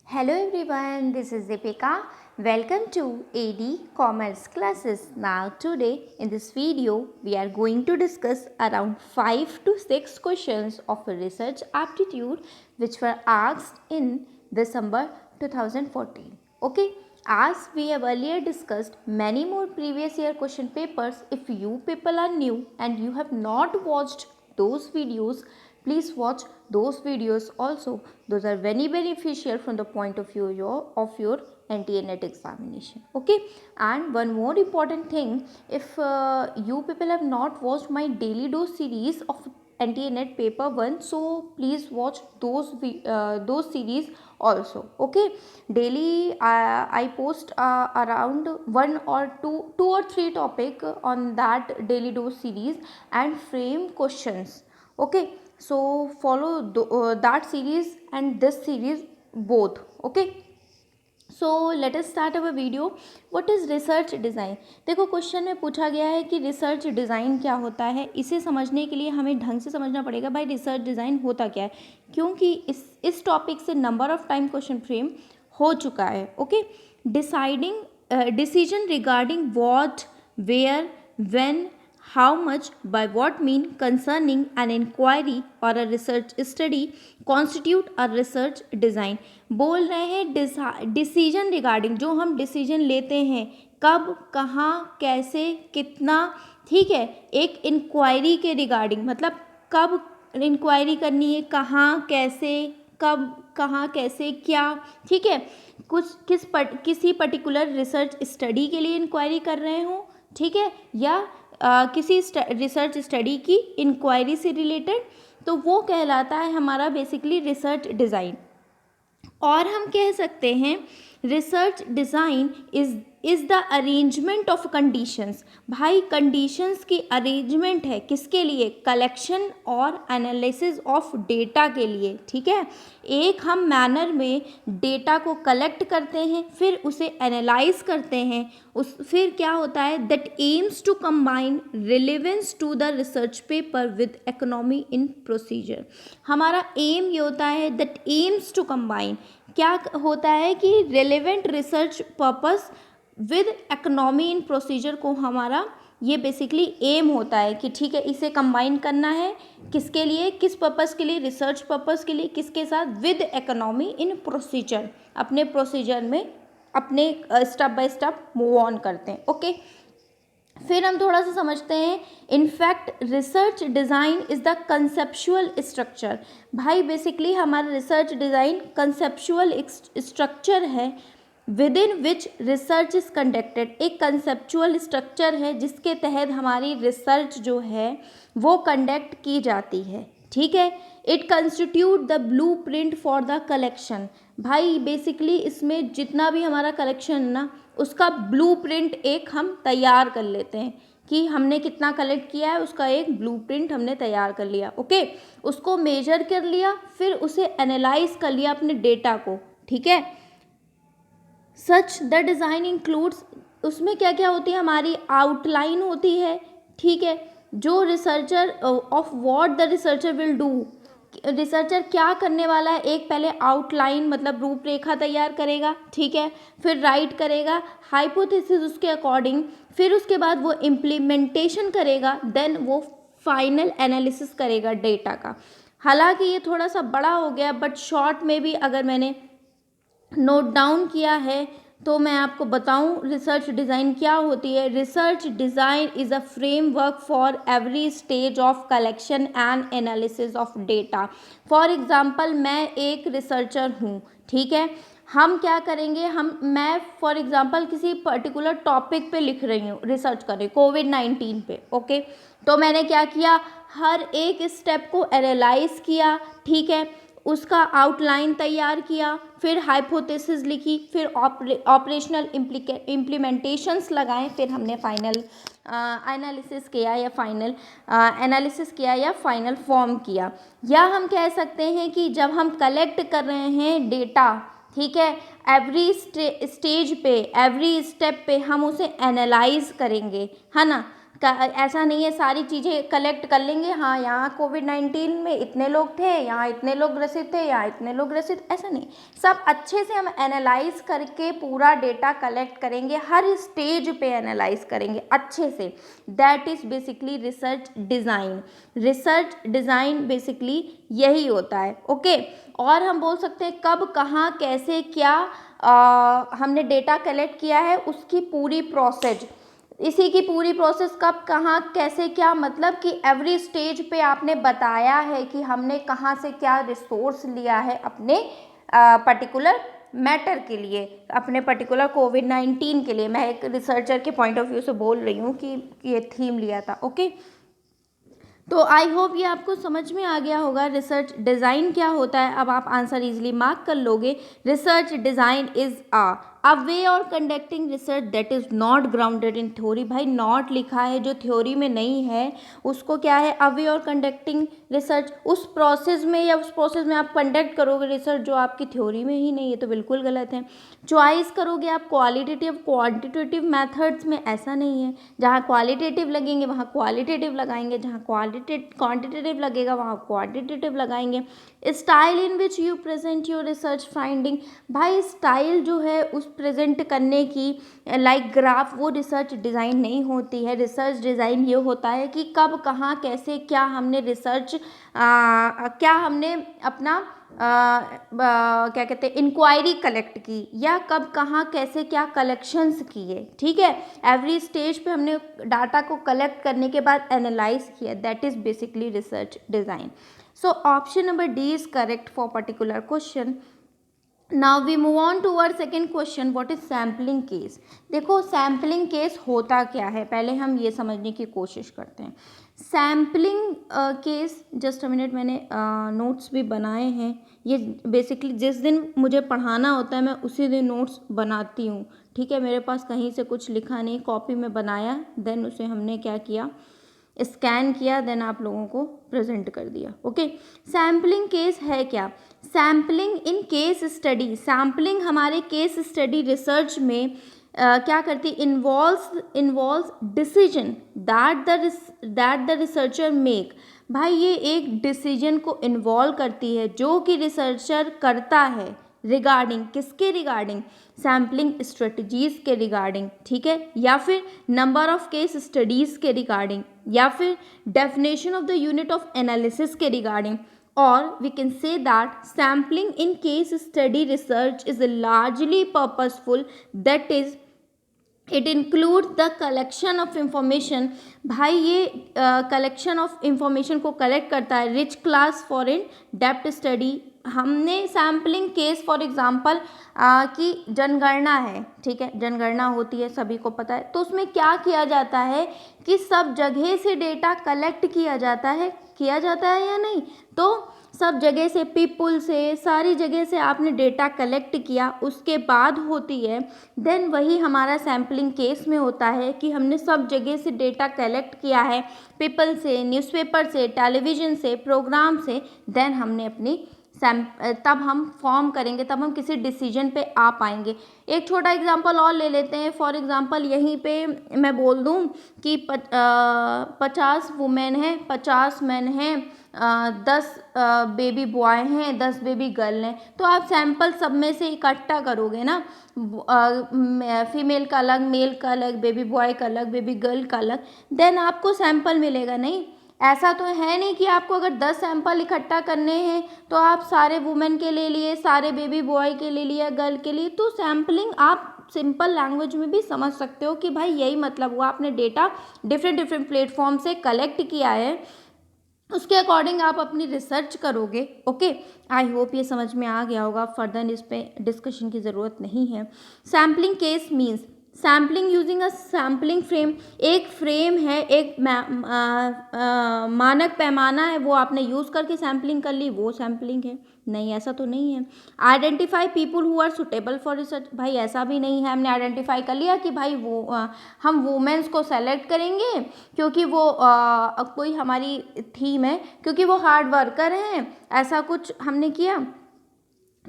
Hello everyone, this is Deepika. Welcome to AD Commerce classes. Now today in this video we are going to discuss around 5 to 6 questions of research aptitude which were asked in December 2014. Okay, as we have earlier discussed many more previous year question papers, if you people are new and you have not watched those videos, please watch those videos also. Those are very beneficial from the point of view of your NTA NET examination. Okay, and one more important thing, if you people have not watched my daily dose series of NTA NET paper 1, so please watch those series also. Okay, daily I post around two or three topic on that daily dose series and frame questions. Okay, so follow that series and this series both. Okay, so let us start our video. What is research design. देखो question में पूछा गया है कि research design क्या होता है. इसे समझने के लिए हमें ढंग से समझना पड़ेगा भाई रिसर्च डिज़ाइन होता क्या है, क्योंकि इस टॉपिक से number of time question frame हो चुका है. Okay, decision regarding what, where, when, how much, by what mean concerning an inquiry or a research study constitute a research design. बोल रहे हैं डिसीजन रिगार्डिंग, जो हम डिसीजन लेते हैं कब, कहाँ, कैसे, कितना. ठीक है, एक इंक्वायरी के रिगार्डिंग मतलब कब इंक्वायरी करनी है, कहाँ, कैसे, कब, कहाँ, कैसे, क्या. ठीक है, किसी पर्टिकुलर रिसर्च स्टडी के लिए इंक्वायरी कर रहे हो. ठीक है, या किसी रिसर्च स्टडी की इंक्वायरी से रिलेटेड, तो वो कहलाता है हमारा बेसिकली रिसर्च डिज़ाइन. और हम कह सकते हैं research design is the arrangement of conditions. भाई कंडीशंस की अरेंजमेंट है किसके लिए, कलेक्शन और एनालिसिस ऑफ डेटा के लिए. ठीक है, एक हम मैनर में डेटा को कलेक्ट करते हैं, फिर उसे एनालाइज करते हैं. फिर क्या होता है, that aims to combine relevance to the research paper with economy in procedure. हमारा एम ये होता है दैट एम्स टू कंबाइन, क्या होता है कि relevant research purpose with economy in procedure को हमारा ये बेसिकली एम होता है कि ठीक है इसे कंबाइन करना है किसके लिए, किस पर्पस के लिए, रिसर्च पर्पस के लिए, किसके साथ, विद इकोनॉमी इन प्रोसीजर. अपने प्रोसीजर में अपने step by step move on करते हैं. ओके, फिर हम थोड़ा सा समझते हैं. In fact research design is the conceptual structure. भाई बेसिकली हमारा रिसर्च डिज़ाइन कंसेप्चुअल स्ट्रक्चर है with in which research is conducted. एक कंसेप्चुअल स्ट्रक्चर है जिसके तहत हमारी रिसर्च जो है वो कंडक्ट की जाती है. ठीक है, it constitute the blue print for the collection. भाई बेसिकली इसमें जितना भी हमारा कलेक्शन है ना उसका ब्लूप्रिंट एक हम तैयार कर लेते हैं कि हमने कितना कलेक्ट किया है, उसका एक ब्लूप्रिंट हमने तैयार कर लिया. ओके, उसको मेजर कर लिया, फिर उसे एनालाइज कर लिया अपने डेटा को. ठीक है, सच द डिज़ाइन इंक्लूड्स, उसमें क्या क्या होती है, हमारी आउटलाइन होती है. ठीक है, जो researcher of what the researcher will do, researcher क्या करने वाला है, एक पहले आउटलाइन मतलब रूपरेखा तैयार करेगा. ठीक है, फिर राइट करेगा हाइपोथेसिस उसके अकॉर्डिंग, फिर उसके बाद वो इम्प्लीमेंटेशन करेगा, देन वो फाइनल एनालिसिस करेगा डेटा का. हालांकि ये थोड़ा सा बड़ा हो गया बट शॉर्ट में भी अगर मैंने नोट डाउन किया है तो मैं आपको बताऊं रिसर्च डिज़ाइन क्या होती है. Research design is a framework for every stage of collection and analysis of data. For example मैं एक रिसर्चर हूँ. ठीक है, हम क्या करेंगे, मैं फॉर एग्जांपल किसी पर्टिकुलर टॉपिक पे लिख रही हूँ, रिसर्च कर रही हूँ कोविड-19 पे. ओके, तो मैंने क्या किया, हर एक स्टेप को एनालाइज किया. ठीक है, उसका आउटलाइन तैयार किया, फिर हाइपोथेसिस लिखी, फिर ऑपरेशनल इम्प्लीमेंटेशंस लगाएं, फिर हमने फाइनल एनालिसिस किया या फाइनल फॉर्म किया. या हम कह सकते हैं कि जब हम कलेक्ट कर रहे हैं डेटा, ठीक है, एवरी स्टेज पे, एवरी स्टेप पे हम उसे एनालाइज करेंगे, है ना. ऐसा नहीं है सारी चीज़ें कलेक्ट कर लेंगे, हाँ यहाँ कोविड-19 में इतने लोग थे, यहाँ इतने लोग ग्रसित थे, यहाँ इतने लोग ग्रसित, ऐसा नहीं। सब अच्छे से हम एनालाइज करके पूरा डेटा कलेक्ट करेंगे, हर स्टेज पे एनालाइज करेंगे अच्छे से। That is basically research design. Research design basically यही होता है। ओके, और हम बोल सकते हैं कब, कहाँ, कैसे, क्या हमने डेटा कलेक्ट किया है, उसकी पूरी प्रोसेस, इसी की पूरी प्रोसेस कब, कहाँ, कैसे, क्या, मतलब कि एवरी स्टेज पे आपने बताया है कि हमने कहाँ से क्या रिसोर्स लिया है अपने पर्टिकुलर मैटर के लिए, अपने पर्टिकुलर कोविड-19 के लिए। मैं एक रिसर्चर के पॉइंट ऑफ व्यू से बोल रही हूँ कि ये थीम लिया था। ओके, तो आई होप ये आपको समझ में आ गया होगा रिसर्च डिज़ाइन क्या होता है। अब आप आंसर इजीली मार्क कर लोगे। रिसर्च डिज़ाइन इज़ अ वे और conducting research that is not grounded in theory. भाई नॉट लिखा है, जो थ्योरी में नहीं है उसको क्या है, अ वे और कंडक्टिंग रिसर्च। उस प्रोसेस में या उस प्रोसेस में आप कंडक्ट करोगे रिसर्च जो आपकी थ्योरी में ही नहीं है, तो बिल्कुल गलत है। चॉइस करोगे आप क्वालिटेटिव क्वांटिटेटिव मेथड्स में, ऐसा नहीं है। जहाँ क्वालिटेटिव लगेंगे वहाँ क्वालिटेटिव लगाएंगे, जहाँ क्वांटिटेटिव लगेगा वहाँ क्वांटिटेटिव लगाएंगे। Style in which you present your research finding. भाई स्टाइल जो है उस प्रेजेंट करने की, लाइक ग्राफ, वो रिसर्च डिज़ाइन नहीं होती है। रिसर्च डिज़ाइन ये होता है कि कब, कहाँ, कैसे, क्या हमने रिसर्च, क्या हमने अपना क्या कहते हैं इंक्वायरी कलेक्ट की, या कब, कहाँ, कैसे, क्या कलेक्शंस किए। ठीक है, एवरी स्टेज पे हमने डाटा को कलेक्ट करने के बाद एनालाइज किया। That is basically research design. So option number D is correct for particular question. Now we move on to our second question, what is sampling case. देखो sampling case होता क्या है, पहले हम ये समझने की कोशिश करते हैं। Sampling case, just a minute, मैंने नोट्स भी बनाए हैं। ये बेसिकली जिस दिन मुझे पढ़ाना होता है मैं उसी दिन नोट्स बनाती हूँ। ठीक है, मेरे पास कहीं से कुछ लिखा नहीं, कॉपी में बनाया, देन उसे हमने क्या किया, स्कैन किया, देन आप लोगों को प्रेजेंट कर दिया। ओके, सैम्पलिंग केस है क्या। Sampling in case study, sampling हमारे केस स्टडी रिसर्च में क्या करती, involves decision that the researcher make. भाई ये एक डिसीजन को इन्वॉल्व करती है जो कि रिसर्चर करता है, रिगार्डिंग किसके, रिगार्डिंग सैम्पलिंग स्ट्रेटजीज के रिगार्डिंग। ठीक है, या फिर नंबर ऑफ केस स्टडीज़ के रिगार्डिंग, या फिर definition of the unit of analysis के regarding. Or we can say that sampling in case study research is largely purposeful, that is it include the collection of information. भाई ये collection of information को collect करता है, rich class for in depth study. हमने sampling case for example कि जनगणना है, ठीक है, जनगणना होती है सभी को पता है, तो उसमें क्या किया जाता है कि सब जगह से डेटा कलेक्ट किया जाता है या नहीं, तो सब जगह से, पीपल से, सारी जगह से आपने डेटा कलेक्ट किया, उसके बाद होती है, देन वही हमारा सैम्पलिंग केस में होता है कि हमने सब जगह से डेटा कलेक्ट किया है, पीपल से, न्यूज़पेपर से, टेलीविज़न से, प्रोग्राम से, देन हमने अपनी तब हम फॉर्म करेंगे, तब हम किसी डिसीजन पे आ पाएंगे। एक छोटा एग्जांपल और ले लेते हैं। फॉर एग्जांपल यहीं पे मैं बोल दूं कि 50 वुमेन हैं, 50 मैन हैं, 10 बेबी बॉय हैं, 10 बेबी गर्ल हैं, तो आप सैंपल सब में से इकट्ठा करोगे ना, फीमेल का अलग, मेल का अलग, बेबी बॉय का अलग, बेबी गर्ल का अलग, देन आपको सैंपल मिलेगा। नहीं, ऐसा तो है नहीं कि आपको अगर 10 सैंपल इकट्ठा करने हैं तो आप सारे वुमेन के ले लिए, सारे बेबी बॉय के ले लिया, गर्ल के लिए। तो सैम्पलिंग आप सिंपल लैंग्वेज में भी समझ सकते हो कि भाई यही मतलब हुआ, आपने डेटा डिफरेंट प्लेटफॉर्म से कलेक्ट किया है, उसके अकॉर्डिंग आप अपनी रिसर्च करोगे। ओके, आई होप ये समझ में आ गया होगा, फर्दर इस पे डिस्कशन की ज़रूरत नहीं है। Sampling case means sampling using a sampling frame. एक फ्रेम है, एक मानक पैमाना है, वो आपने यूज़ करके सैम्पलिंग कर ली, वो सैम्पलिंग है। नहीं, ऐसा तो नहीं है। Identify people who are suitable for research. भाई ऐसा भी नहीं है, हमने आइडेंटिफाई कर लिया कि भाई वो हम वुमेन्स को सेलेक्ट करेंगे क्योंकि वो कोई हमारी थीम है, क्योंकि वो हार्ड वर्कर हैं, ऐसा कुछ हमने किया।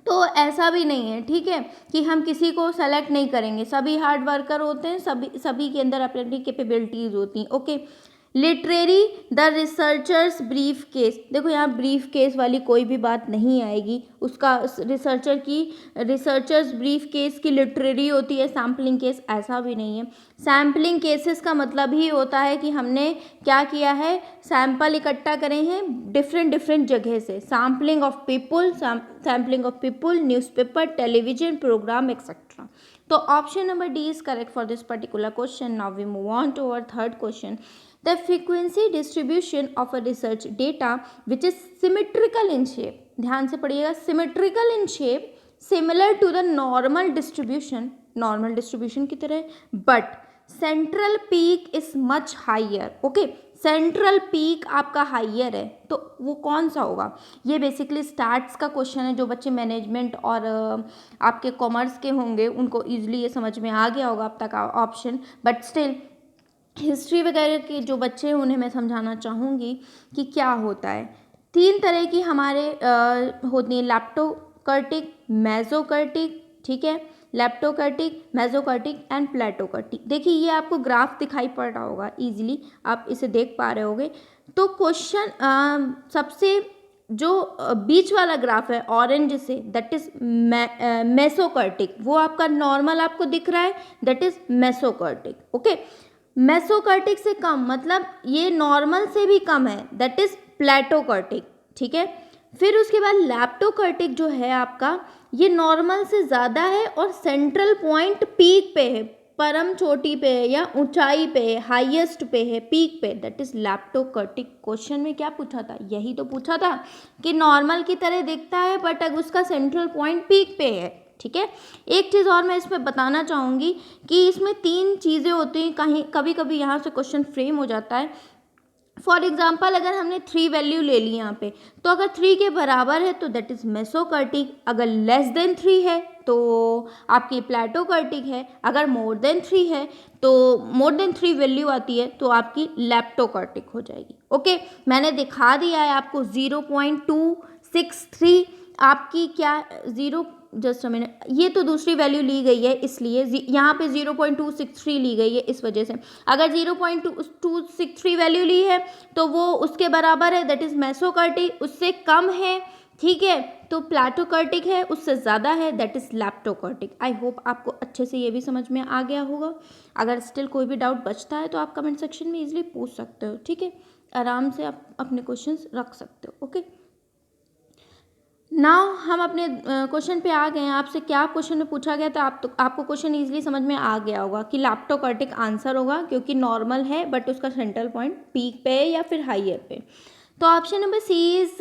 तो ऐसा भी नहीं है, ठीक है, कि हम किसी को सेलेक्ट नहीं करेंगे, सभी हार्ड वर्कर होते हैं, सभी के अंदर अपनी अपनी कैपेबिलिटीज़ होती हैं। Okay, literary the researchers brief case, देखो यहाँ ब्रीफ केस वाली कोई भी बात नहीं आएगी, उसका रिसर्चर्स ब्रीफ केस की लिटरेरी होती है, सैम्पलिंग केस ऐसा भी नहीं है। सैम्पलिंग केसेस का मतलब ही होता है कि हमने क्या किया है, सैंपल इकट्ठा करे हैं डिफरेंट डिफरेंट जगह से, sampling of people, newspaper, television programme etcetera. तो option number D is correct for this particular question. Now we move on to our third question. The frequency distribution of a research data which is symmetrical in shape, ध्यान से पढ़िएगा, symmetrical in shape, similar to the normal distribution की तरह, but central peak is much higher. Okay, central peak आपका higher है, तो वो कौन सा होगा? ये बेसिकली स्टैट्स का क्वेश्चन है, जो बच्चे मैनेजमेंट और आपके कॉमर्स के होंगे उनको ईजिली ये समझ में आ गया होगा अब तक ऑप्शन, बट स्टिल हिस्ट्री वगैरह के जो बच्चे हैं उन्हें मैं समझाना चाहूँगी कि क्या होता है। 3 तरह की हमारे होती हैं, लैप्टोकर्टिक, मेसोकर्टिक, ठीक है, लैप्टोकर्टिक, मेसोकर्टिक एंड प्लेटोकर्टिक। देखिए ये आपको ग्राफ दिखाई पड़ रहा होगा, इजीली आप इसे देख पा रहे होगे। तो क्वेश्चन सबसे जो बीच वाला ग्राफ है ऑरेंज से, दैट इज मेसोकर्टिक, वो आपका नॉर्मल आपको दिख रहा है, दैट इज मेसोकर्टिक। ओके, मेसोकर्टिक से कम मतलब ये नॉर्मल से भी कम है, दैट इज प्लेटोकर्टिक, ठीक है। फिर उसके बाद लैप्टोकर्टिक जो है आपका, ये नॉर्मल से ज़्यादा है और सेंट्रल पॉइंट पीक पे है, परम चोटी पे है या ऊंचाई पे है, हाईएस्ट पे है, पीक पे, दैट इज लैप्टोकर्टिक। क्वेश्चन में क्या पूछा था? यही तो पूछा था कि नॉर्मल की तरह दिखता है बट अगर उसका सेंट्रल पॉइंट पीक पे है, ठीक है। एक चीज़ और मैं इसमें बताना चाहूँगी कि इसमें 3 चीज़ें होती हैं, कहीं कभी कभी यहाँ से क्वेश्चन फ्रेम हो जाता है। फॉर एग्जाम्पल अगर हमने 3 वैल्यू ले ली यहाँ पे, तो अगर 3 के बराबर है तो दैट इज मेसोकर्टिक, अगर लेस देन 3 है तो आपकी प्लेटोकर्टिक है, अगर मोर देन 3 है तो मोर देन 3 वैल्यू आती है तो आपकी लैप्टोकर्टिक हो जाएगी। ओके, मैंने दिखा दिया है आपको 0.263 आपकी क्या 0, जस्ट अ मिनट, ये तो दूसरी वैल्यू ली गई है इसलिए यहाँ पे 0.263 ली गई है, इस वजह से अगर 0.263 वैल्यू ली है तो वो उसके बराबर है, दैट इज मेसोकर्टिक, उससे कम है, ठीक है, तो प्लेटोकर्टिक है, उससे ज़्यादा है, दैट इज लैप्टोकर्टिक। आई होप आपको अच्छे से ये भी समझ में आ गया होगा। अगर स्टिल कोई भी डाउट बचता है तो आप कमेंट सेक्शन में इजीली पूछ सकते हो, ठीक है, आराम से आप अपने क्वेश्चंस रख सकते हो। ओके, नाउ हम अपने क्वेश्चन पे आ गए हैं। आपसे क्या क्वेश्चन में पूछा गया था, आपको क्वेश्चन इजीली समझ में आ गया होगा कि लैप्टोकर्टिक आंसर होगा, क्योंकि नॉर्मल है बट उसका सेंट्रल पॉइंट पीक पे है या फिर हाइयर पे। तो option number C is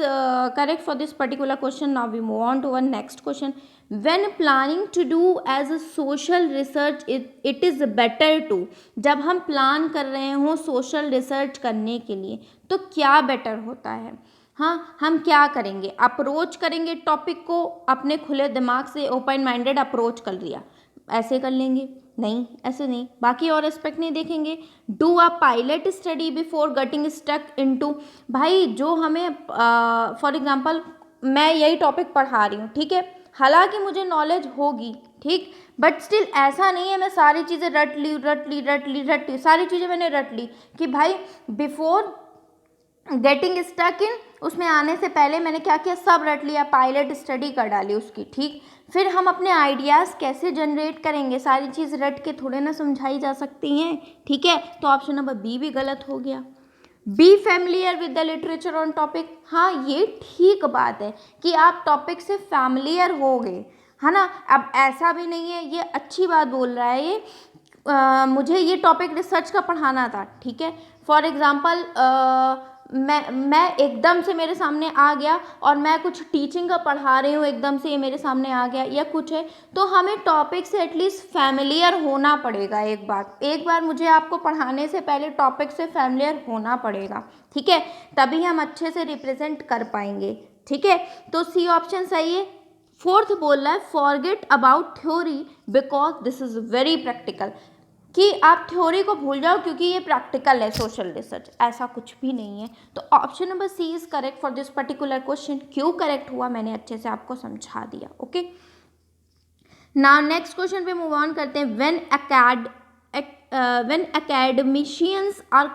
correct for this particular question. Now we move on to one next question. When planning to do as a social research it is better to, जब हम plan कर रहे हों social research करने के लिए तो क्या बेटर होता है? हाँ, हम क्या करेंगे, अप्रोच करेंगे टॉपिक को अपने खुले दिमाग से, ओपन माइंडेड अप्रोच कर लिया, ऐसे कर लेंगे? नहीं, ऐसे नहीं। बाकी और एस्पेक्ट नहीं देखेंगे? Do a pilot study before getting stuck into, भाई जो हमें फॉर एग्जांपल मैं यही टॉपिक पढ़ा रही हूँ, ठीक है, हालांकि मुझे नॉलेज होगी, ठीक, बट स्टिल ऐसा नहीं है मैं सारी चीज़ें रट ली, सारी चीज़ें मैंने रट ली कि भाई बिफोर गेटिंग स्टक इन, उसमें आने से पहले मैंने क्या किया, सब रट लिया, पायलट स्टडी कर डाली उसकी, ठीक। फिर हम अपने आइडियाज़ कैसे जनरेट करेंगे, सारी चीज़ रट के थोड़े ना समझाई जा सकती हैं, ठीक है। तो ऑप्शन नंबर बी भी गलत हो गया। B familiar with the literature on topic, हाँ ये ठीक बात है कि आप टॉपिक से फैमिलियर हो गए, है ना। अब ऐसा भी नहीं है, ये अच्छी बात बोल रहा है ये, मुझे ये टॉपिक रिसर्च का पढ़ाना था, ठीक है। फॉर एग्ज़ाम्पल मैं एकदम से मेरे सामने आ गया और मैं कुछ टीचिंग का पढ़ा रही हूँ, एकदम से ये मेरे सामने आ गया या कुछ है, तो हमें टॉपिक से एटलीस्ट फैमिलियर होना पड़ेगा। एक बार मुझे आपको पढ़ाने से पहले टॉपिक से फैमिलियर होना पड़ेगा, ठीक है, तभी हम अच्छे से रिप्रेजेंट कर पाएंगे, ठीक है। तो सी ऑप्शन सही है। फोर्थ बोल रहा है forget about theory because this is very practical. कि आप थ्योरी को भूल जाओ क्योंकि ये प्रैक्टिकल है सोशल रिसर्च, ऐसा कुछ भी नहीं है। तो option number C is correct for this particular question. क्यों करेक्ट हुआ मैंने अच्छे से आपको समझा दिया। ओके, नाउ नेक्स्ट क्वेश्चन पे मूव ऑन करते हैं। When academicians are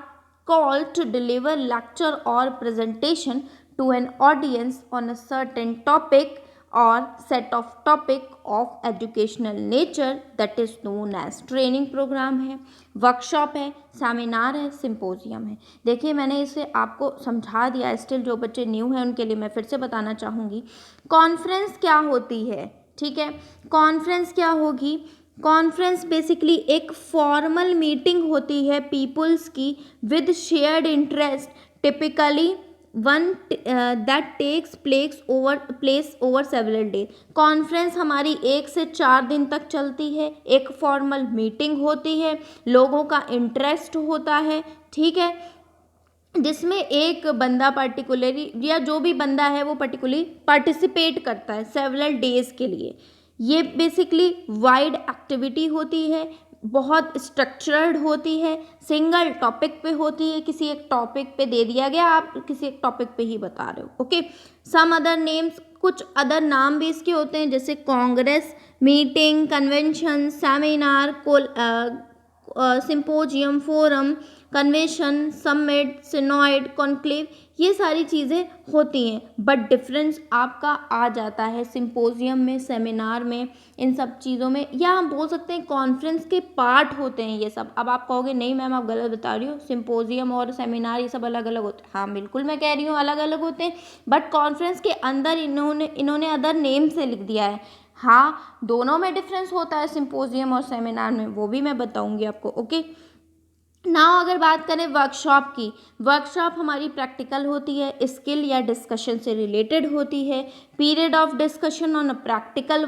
called to deliver lecture or presentation to an audience on a certain topic or set of topic of educational nature, that is known as training program है, workshop है, seminar है, symposium है। देखिए मैंने इसे आपको समझा दिया, स्टिल जो बच्चे न्यू हैं उनके लिए मैं फिर से बताना चाहूँगी। कॉन्फ्रेंस क्या होती है, ठीक है, कॉन्फ्रेंस क्या होगी, कॉन्फ्रेंस बेसिकली एक फॉर्मल मीटिंग होती है पीपल्स की with shared interest, typically one that takes place over several day. Conference हमारी 1 से 4 दिन तक चलती है, एक फॉर्मल मीटिंग होती है, लोगों का इंटरेस्ट होता है, ठीक है, जिसमें एक बंदा पर्टिकुलरली या जो भी बंदा है वो पर्टिकुलरली पार्टिसिपेट करता है सेवरल डेज के लिए। ये बेसिकली वाइड एक्टिविटी होती है, बहुत स्ट्रक्चर्ड होती है, सिंगल टॉपिक पे होती है, किसी एक टॉपिक पे दे दिया गया, आप किसी एक टॉपिक पे ही बता रहे हो। ओके, सम अदर नेम्स, कुछ अदर नाम भी इसके होते हैं जैसे congress, meeting, convention, seminar, symposium, forum, convention, summit, synod, conclave, ये सारी चीज़ें होती हैं। बट डिफरेंस आपका आ जाता है सिंपोजियम में, सेमिनार में, इन सब चीज़ों में, या हम बोल सकते हैं कॉन्फ्रेंस के पार्ट होते हैं ये सब। अब आप कहोगे नहीं मैम आप गलत बता रही हो, सिंपोजियम और सेमिनार ये सब अलग अलग होते हैं। हाँ बिल्कुल मैं कह रही हूँ अलग अलग होते हैं, बट कॉन्फ्रेंस के अंदर इन्होंने अदर नेम से लिख दिया है। हाँ दोनों में डिफरेंस होता है सिंपोजियम और सेमिनार में, वो भी मैं बताऊंगी आपको। ओके, नाउ अगर बात करें वर्कशॉप की, वर्कशॉप हमारी प्रैक्टिकल होती है, स्किल या डिस्कशन से रिलेटेड होती है। Period of discussion on a practical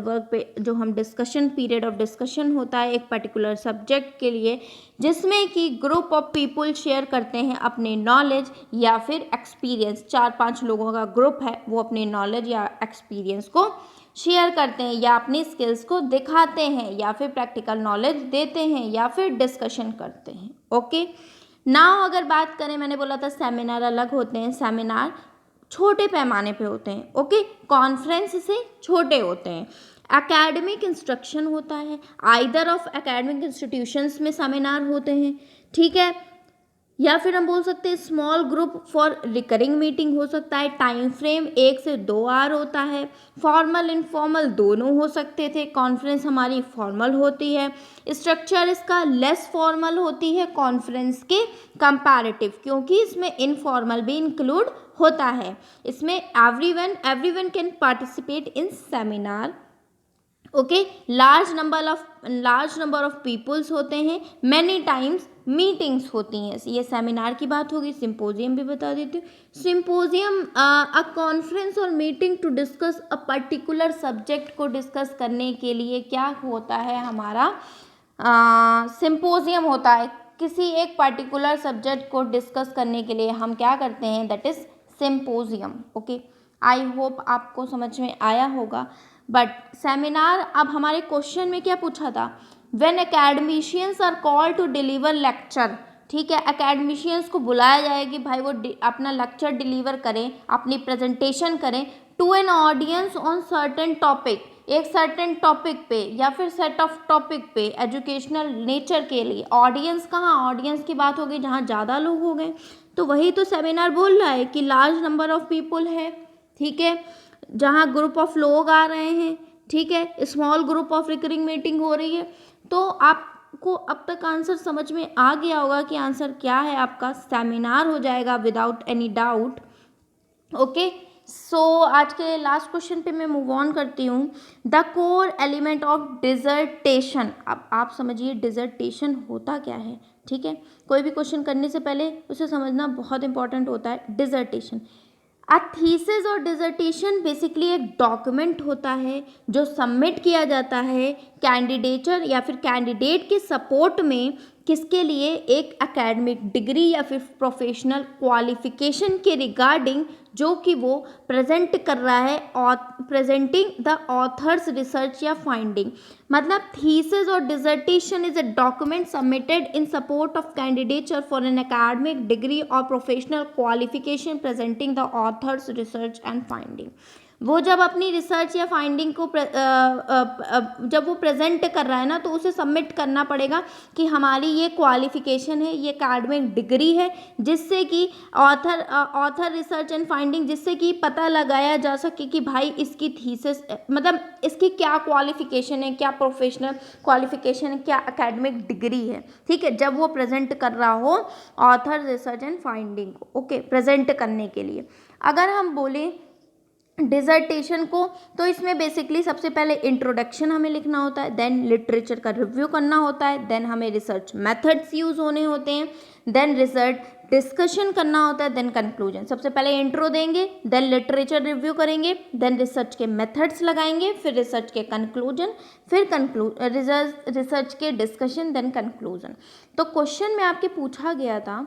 work पे जो हम डिस्कशन, पीरियड ऑफ डिस्कशन होता है एक पर्टिकुलर सब्जेक्ट के लिए, जिसमें कि ग्रुप ऑफ पीपल शेयर करते हैं अपने नॉलेज या फिर एक्सपीरियंस। 4-5 लोगों का ग्रुप है, वो अपने नॉलेज या एक्सपीरियंस को शेयर करते हैं या अपनी स्किल्स को दिखाते हैं या फिर प्रैक्टिकल नॉलेज देते हैं या फिर डिस्कशन करते हैं। ओके, नाउ अगर बात करें, मैंने बोला था सेमिनार अलग होते हैं, सेमिनार छोटे पैमाने पे होते हैं। ओके, कॉन्फ्रेंस से छोटे होते हैं। एकेडमिक इंस्ट्रक्शन होता है, आइदर ऑफ एकेडमिक इंस्टीट्यूशंस में सेमिनार होते हैं, ठीक है, या फिर हम बोल सकते हैं small group for recurring meeting हो सकता है। टाइम फ्रेम 1 से 2 आवर होता है। फॉर्मल इनफॉर्मल दोनों हो सकते थे, कॉन्फ्रेंस हमारी फॉर्मल होती है। स्ट्रक्चर इसका लेस फॉर्मल होती है कॉन्फ्रेंस के कंपैरेटिव, क्योंकि इसमें इनफॉर्मल भी इंक्लूड होता है। इसमें everyone can participate in seminar. Okay, large number of peoples होते हैं, मैनी टाइम्स मीटिंग्स होती हैं। ये सेमिनार की बात होगी। सिंपोजियम भी बता देती हूँ। सिंपोजियम अ कॉन्फ्रेंस और meeting to discuss a particular subject को डिस्कस करने के लिए क्या होता है हमारा, सिंपोजियम होता है। किसी एक पर्टिकुलर सब्जेक्ट को डिस्कस करने के लिए हम क्या करते हैं, that is symposium. Okay, I hope आपको समझ में आया होगा। बट सेमिनार, अब हमारे क्वेश्चन में क्या पूछा था, when academicians are call to deliver lecture, ठीक है, एकेडमिशियंस को बुलाया जाए कि भाई वो अपना लेक्चर डिलीवर करें, अपनी प्रेजेंटेशन करें to an audience on certain topic, एक सर्टेन टॉपिक पे या फिर सेट ऑफ टॉपिक पे एजुकेशनल नेचर के लिए। ऑडियंस कहाँ, ऑडियंस की बात होगी जहाँ ज़्यादा लोग हो गए, तो वही तो सेमिनार बोल रहा है कि लार्ज नंबर ऑफ पीपल है, ठीक है, जहाँ ग्रुप ऑफ लोग आ रहे हैं, ठीक है, small group of recurring meeting हो रही है। तो आपको अब तक आंसर समझ में आ गया होगा कि आंसर क्या है आपका, सेमिनार हो जाएगा विदाउट एनी डाउट। ओके, सो आज के लास्ट क्वेश्चन पे मैं मूव ऑन करती हूँ। The core element of dissertation. अब आप समझिए डिजर्टेशन होता क्या है, ठीक है, कोई भी क्वेश्चन करने से पहले उसे समझना बहुत इंपॉर्टेंट होता है। डिजर्टेशन, अ थीसिस और डिजर्टेशन बेसिकली एक डॉक्यूमेंट होता है जो सबमिट किया जाता है कैंडिडेचर या फिर कैंडिडेट के सपोर्ट में किसके लिए, एक एकेडमिक डिग्री या फिर प्रोफेशनल क्वालिफिकेशन के रिगार्डिंग जो कि वो प्रेजेंट कर रहा है, और प्रेजेंटिंग द ऑथर्स रिसर्च या फाइंडिंग। मतलब थीसिस और dissertation is a document submitted in support of candidature for an academic degree और professional qualification presenting the author's research and finding. वो जब अपनी रिसर्च या फाइंडिंग को जब वो प्रेजेंट कर रहा है ना, तो उसे सबमिट करना पड़ेगा कि हमारी ये क्वालिफिकेशन है, ये एकेडमिक डिग्री है, जिससे कि ऑथर रिसर्च एंड फाइंडिंग, जिससे कि पता लगाया जा सके कि भाई इसकी थीसिस मतलब इसकी क्या क्वालिफिकेशन है, क्या प्रोफेशनल क्वालिफिकेशन है, क्या एकेडमिक डिग्री है। ठीक है, जब वो प्रेजेंट कर रहा हो ऑथर रिसर्च एंड फाइंडिंग को, ओके, प्रेजेंट करने के लिए। अगर हम बोले डिसर्टेशन को, तो इसमें बेसिकली सबसे पहले इंट्रोडक्शन हमें लिखना होता है, देन लिटरेचर का रिव्यू करना होता है, देन हमें रिसर्च मेथड्स यूज होने होते हैं, देन रिसर्च डिस्कशन करना होता है, देन कंक्लूजन। सबसे पहले इंट्रो देंगे, देन लिटरेचर रिव्यू करेंगे, देन रिसर्च के मेथड्स लगाएंगे, फिर रिसर्च के कंक्लूजन, फिर रिसर्च के डिस्कशन, देन कंक्लूजन। तो क्वेश्चन में आपके पूछा गया था,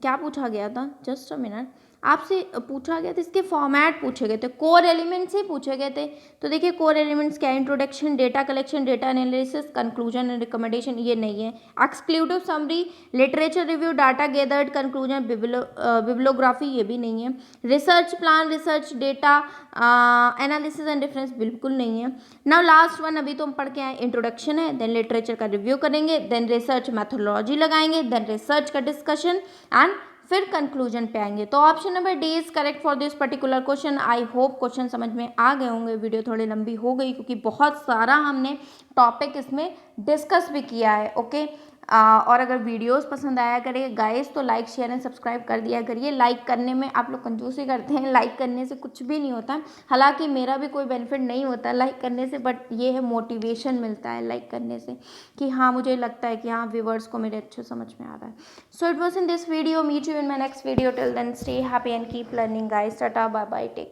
क्या पूछा गया था, जस्ट अ मिनट, आपसे पूछा गया था, इसके फॉर्मेट पूछे गए थे, कोर एलिमेंट्स ही पूछे गए थे। तो देखिए कोर एलिमेंट्स क्या है, introduction, data collection, data analysis, conclusion and recommendation, ये नहीं है। Exclusive summary, literature review, data gathered, conclusion, bibliography, ये भी नहीं है। Research plan, research data analysis and reference, बिल्कुल नहीं है। नाउ लास्ट वन अभी तो हम पढ़ के आए, इंट्रोडक्शन है, देन लिटरेचर का रिव्यू करेंगे, देन रिसर्च मैथोलॉजी लगाएंगे, देन रिसर्च का डिस्कशन एंड फिर कंक्लूजन पे आएंगे। तो option number D is correct for this particular question. I hope question समझ में आ गए होंगे। वीडियो थोड़ी लंबी हो गई क्योंकि बहुत सारा हमने टॉपिक इसमें डिस्कस भी किया है। ओके, और अगर वीडियोस पसंद आया करेगा गाइस तो लाइक शेयर एंड सब्सक्राइब कर दिया करिए। लाइक करने में आप लोग कंजूसी करते हैं, लाइक करने से कुछ भी नहीं होता, हालांकि मेरा भी कोई बेनिफिट नहीं होता लाइक करने से, बट ये है मोटिवेशन मिलता है लाइक करने से कि हाँ मुझे लगता है कि हाँ व्यूवर्स को मेरे अच्छे समझ में आ रहा है। So it was in this video, meet you in my next video, till then stay happy and keep learning guys, tata bye bye, take.